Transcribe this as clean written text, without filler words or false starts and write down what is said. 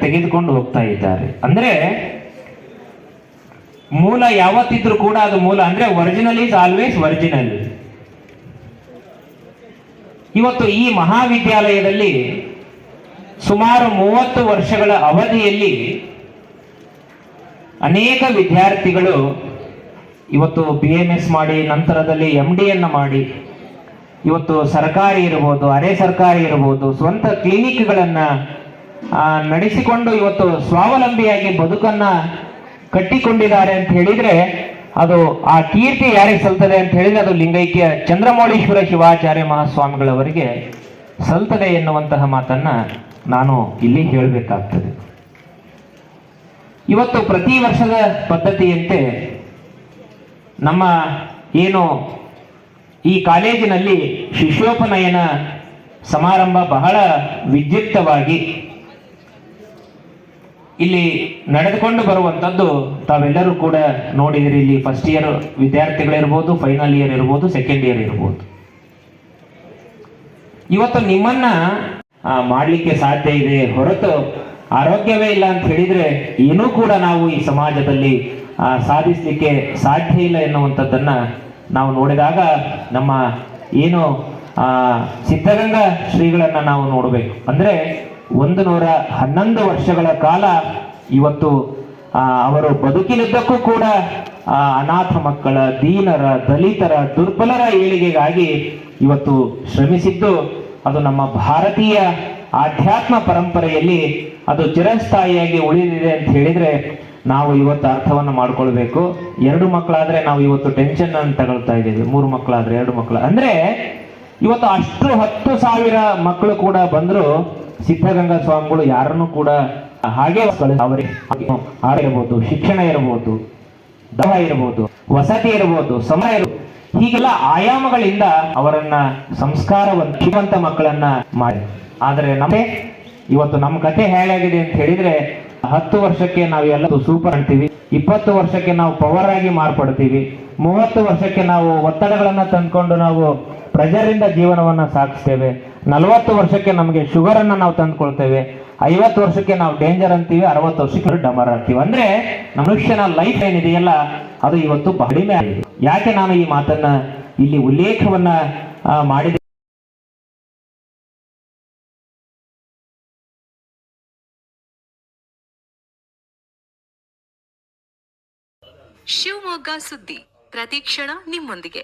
ತೆಗೆದುಕೊಂಡು ಹೋಗ್ತಾ ಇದ್ದಾರೆ. ಅಂದ್ರೆ ಮೂಲ ಯಾವತ್ತಿದ್ರೂ ಕೂಡ ಅದು ಮೂಲ ಅಂದ್ರೆ ಒರಿಜಿನಲ್ ಈಸ್ ಆಲ್ವೇಸ್ ಒರಿಜಿನಲ್. ಇವತ್ತು ಈ ಮಹಾವಿದ್ಯಾಲಯದಲ್ಲಿ ಸುಮಾರು 30 ವರ್ಷಗಳ ಅವಧಿಯಲ್ಲಿ ಅನೇಕ ವಿದ್ಯಾರ್ಥಿಗಳು ಇವತ್ತು BMS ಮಾಡಿ ನಂತರದಲ್ಲಿ MDಯನ್ನ ಮಾಡಿ ಇವತ್ತು ಸರ್ಕಾರಿ ಇರಬಹುದು, ಅರೆ ಸರ್ಕಾರಿ ಇರಬಹುದು, ಸ್ವಂತ ಕ್ಲಿನಿಕ್ಗಳನ್ನ ನಡೆಸಿಕೊಂಡು ಇವತ್ತು ಸ್ವಾವಲಂಬಿಯಾಗಿ ಬದುಕನ್ನ ಕಟ್ಟಿಕೊಂಡಿದ್ದಾರೆ ಅಂತ ಹೇಳಿದ್ರೆ ಅದು ಆ ಕೀರ್ತಿ ಯಾರಿಗೆ ಸಲ್ತದೆ ಅಂತ ಹೇಳಿದ್ರೆ ಅದು ಲಿಂಗೈಕ್ಯ ಚಂದ್ರಮೌಳೀಶ್ವರ ಶಿವಾಚಾರ್ಯ ಮಹಾಸ್ವಾಮಿಗಳವರಿಗೆ ಸಲ್ತದೆ ಎನ್ನುವಂತಹ ಮಾತನ್ನ ನಾನು ಇಲ್ಲಿ ಹೇಳಬೇಕಾಗ್ತದೆ. ಇವತ್ತು ಪ್ರತಿ ವರ್ಷದ ಪದ್ಧತಿಯಂತೆ ನಮ್ಮ ಏನು ಈ ಕಾಲೇಜಿನಲ್ಲಿ ಶಿಷ್ಯೋಪನಯನ ಸಮಾರಂಭ ಬಹಳ ವಿದ್ಯುಕ್ತವಾಗಿ ಇಲ್ಲಿ ನಡೆದುಕೊಂಡು ಬರುವಂಥದ್ದು ತಾವೆಲ್ಲರೂ ಕೂಡ ನೋಡಿದಿರಿ. ಇಲ್ಲಿ ಫಸ್ಟ್ ಇಯರ್ ವಿದ್ಯಾರ್ಥಿಗಳಿರ್ಬೋದು, ಫೈನಲ್ ಇಯರ್ ಇರ್ಬೋದು, ಸೆಕೆಂಡ್ ಇಯರ್ ಇರ್ಬೋದು. ಇವತ್ತು ನಿಮ್ಮನ್ನ ಮಾಡಲಿಕ್ಕೆ ಸಾಧ್ಯ ಇದೆ ಹೊರತು ಆರೋಗ್ಯವೇ ಇಲ್ಲ ಅಂತ ಹೇಳಿದ್ರೆ ಏನೂ ಕೂಡ ನಾವು ಈ ಸಮಾಜದಲ್ಲಿ ಸಾಧಿಸಲಿಕ್ಕೆ ಸಾಧ್ಯ ಇಲ್ಲ ಎನ್ನುವಂಥದ್ದನ್ನ ನಾವು ನೋಡಿದಾಗ ನಮ್ಮ ಏನು ಸಿದ್ಧಗಂಗಾ ಶ್ರೀಗಳನ್ನ ನಾವು ನೋಡಬೇಕು. ಅಂದ್ರೆ 111 ವರ್ಷಗಳ ಕಾಲ ಇವತ್ತು ಅವರು ಬದುಕಿನುದ್ದಕ್ಕೂ ಕೂಡ ಅನಾಥ ಮಕ್ಕಳ, ದೀನರ, ದಲಿತರ, ದುರ್ಬಲರ ಏಳಿಗೆಗಾಗಿ ಇವತ್ತು ಶ್ರಮಿಸಿದ್ದು ಅದು ನಮ್ಮ ಭಾರತೀಯ ಆಧ್ಯಾತ್ಮ ಪರಂಪರೆಯಲ್ಲಿ ಅದು ಚಿರಸ್ಥಾಯಿಯಾಗಿ ಉಳಿದಿದೆ ಅಂತ ಹೇಳಿದ್ರೆ ನಾವು ಇವತ್ತು ಅರ್ಥವನ್ನು ಮಾಡ್ಕೊಳ್ಬೇಕು. 2 ಮಕ್ಕಳಾದ್ರೆ ನಾವು ಇವತ್ತು ಟೆನ್ಷನ್ ಅನ್ನು ತಗೊಳ್ತಾ ಇದ್ದೀವಿ, 3 ಮಕ್ಕಳಾದ್ರೆ 2 ಮಕ್ಕಳು ಅಂದ್ರೆ ಇವತ್ತು ಅಷ್ಟು 10,000 ಮಕ್ಕಳು ಕೂಡ ಬಂದ್ರು ಸಿದ್ಧಗಂಗಾ ಸ್ವಾಮಿಗಳು ಯಾರನ್ನು ಕೂಡ ಹಾಗೆ ಅವರಿಗೆ ಇರಬಹುದು, ಶಿಕ್ಷಣ ಇರಬಹುದು, ದಹ ಇರಬಹುದು, ವಸತಿ ಇರಬಹುದು, ಸಮಯ ಇರಬಹುದು, ಹೀಗೆಲ್ಲ ಆಯಾಮಗಳಿಂದ ಅವರನ್ನ ಸಂಸ್ಕಾರವಂತ ಮಕ್ಕಳನ್ನ ಮಾಡಿ. ಆದ್ರೆ ಇವತ್ತು ನಮ್ಮ ಕತೆ ಹೇಗಾಗಿದೆ ಅಂತ ಹೇಳಿದ್ರೆ 10 ವರ್ಷಕ್ಕೆ ನಾವೆಲ್ಲ ಸೂಪರ್ ಅಂತೀವಿ, 20 ವರ್ಷಕ್ಕೆ ನಾವು ಪವರ್ ಆಗಿ ಮಾರ್ಪಡ್ತೀವಿ, 30 ವರ್ಷಕ್ಕೆ ನಾವು ಒತ್ತಡಗಳನ್ನ ತಂದ್ಕೊಂಡು ನಾವು ಪ್ರೆಷರಿಂದ ಜೀವನವನ್ನ ಸಾಗಿಸ್ತೇವೆ, 40 ವರ್ಷಕ್ಕೆ ನಮಗೆ ಶುಗರ್ ಅನ್ನ ನಾವು ತಂದ್ಕೊಳ್ತೇವೆ, 50 ವರ್ಷಕ್ಕೆ ನಾವು ಡೇಂಜರ್ ಅಂತೀವಿ, 60 ವರ್ಷಕ್ಕೆ ಡಮರ್ ಅಂತೀವಿ. ಅಂದ್ರೆ ಮನುಷ್ಯನ ಲೈಫ್ ಏನಿದೆಯಲ್ಲ ಅದು ಇವತ್ತು ಕಡಿಮೆ ಆಗಿದೆ. ಯಾಕೆ ನಾನು ಈ ಮಾತನ್ನ ಇಲ್ಲಿ ಉಲ್ಲೇಖವನ್ನ ಮಾಡಿದೆ? ಶಿವಮೊಗ್ಗ ಸುದ್ದಿ ಪ್ರತಿಕ್ಷಣ ನಿಮ್ಮೊಂದಿಗೆ.